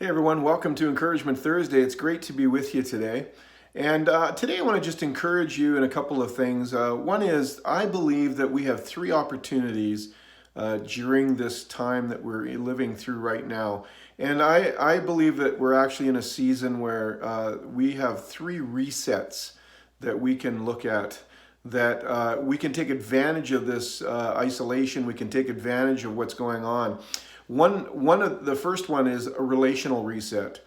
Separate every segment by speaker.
Speaker 1: Hey everyone, welcome to Encouragement Thursday. It's great to be with you today. And today I want to just encourage you in a couple of things. One is I believe that we have three opportunities during this time that we're living through right now. And I believe that we're actually in a season where we have three resets that we can look at, that we can take advantage of this isolation. We can take advantage of what's going on. One of the first one is a relational reset.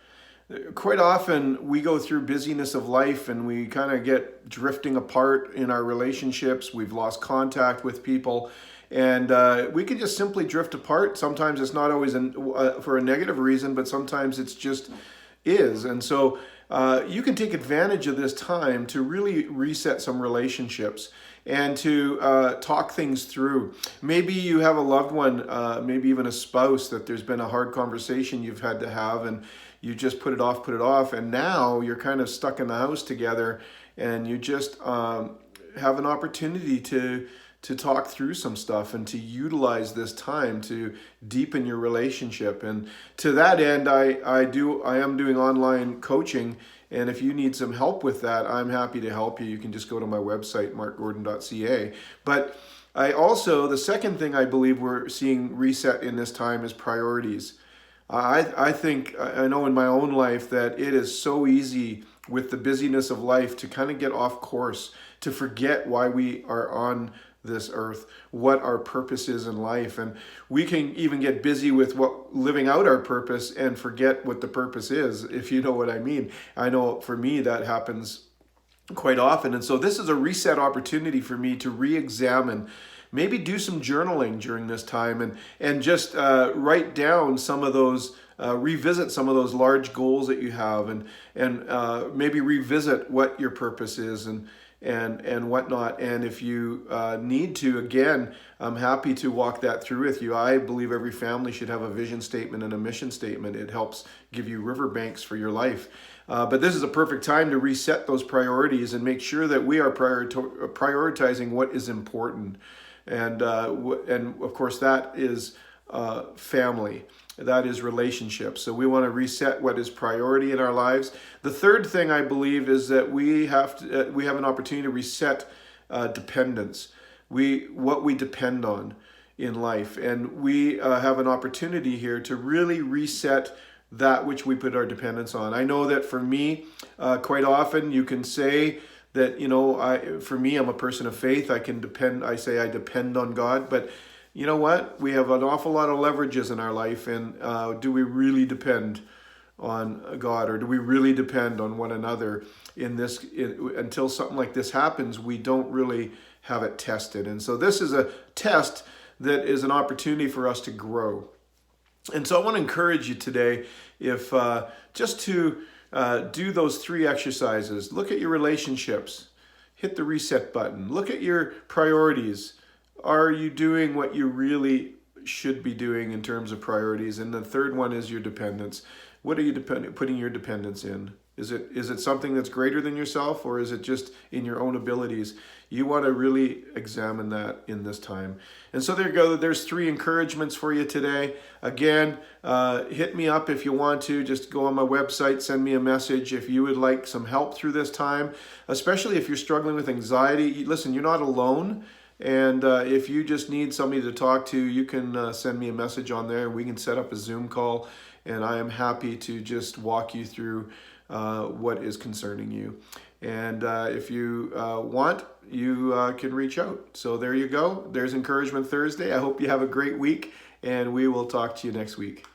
Speaker 1: Quite often we go through busyness of life and we kind of get drifting apart in our relationships. We've lost contact with people, and we can just simply drift apart. Sometimes it's not always for a negative reason, but sometimes it's just is. And so you can take advantage of this time to really reset some relationships and to talk things through. Maybe you have a loved one, maybe even a spouse, that there's been a hard conversation you've had to have and you just put it off, and now you're kind of stuck in the house together, and you just have an opportunity to talk through some stuff and to utilize this time to deepen your relationship. And to that end, I am doing online coaching, and if you need some help with that, I'm happy to help you. You can just go to my website, markgordon.ca. But the second thing I believe we're seeing reset in this time is priorities. I think, I know in my own life that it is so easy with the busyness of life to kind of get off course, to forget why we are on this earth, what our purpose is in life. And we can even get busy with living out our purpose and forget what the purpose is, if you know what I mean. I know for me that happens quite often. And so this is a reset opportunity for me to re-examine, maybe do some journaling during this time, and just write down some of those, revisit some of those large goals that you have, and maybe revisit what your purpose is and whatnot. And if you need to, again, I'm happy to walk that through with you. I believe every family should have a vision statement and a mission statement. It helps give you riverbanks for your life. But this is a perfect time to reset those priorities and make sure that we are prioritizing what is important. And of course, that is family. That is relationships. So we want to reset what is priority in our lives. The third thing I believe is that we have an opportunity to reset dependence. What we depend on in life, and we have an opportunity here to really reset that which we put our dependence on. I know that for me, quite often you can say that, for me, I'm a person of faith. I say I depend on God, but you know what? We have an awful lot of leverages in our life, and do we really depend on God, or do we really depend on one another until something like this happens? We don't really have it tested. And so this is a test that is an opportunity for us to grow. And so I want to encourage you today, if just to do those three exercises. Look at your relationships, hit the reset button, look at your priorities. Are you doing what you really should be doing in terms of priorities? And the third one is your dependence. What are you putting your dependence in? Is it something that's greater than yourself, or is it just in your own abilities? You want to really examine that in this time. And so there you go. There's three encouragements for you today. Again, hit me up if you want to. Just go on my website, send me a message if you would like some help through this time, especially if you're struggling with anxiety. Listen, you're not alone. And if you just need somebody to talk to, you can send me a message on there, and we can set up a Zoom call. And I am happy to just walk you through what is concerning you. And if you want, you can reach out. So there you go. There's Encouragement Thursday. I hope you have a great week, and we will talk to you next week.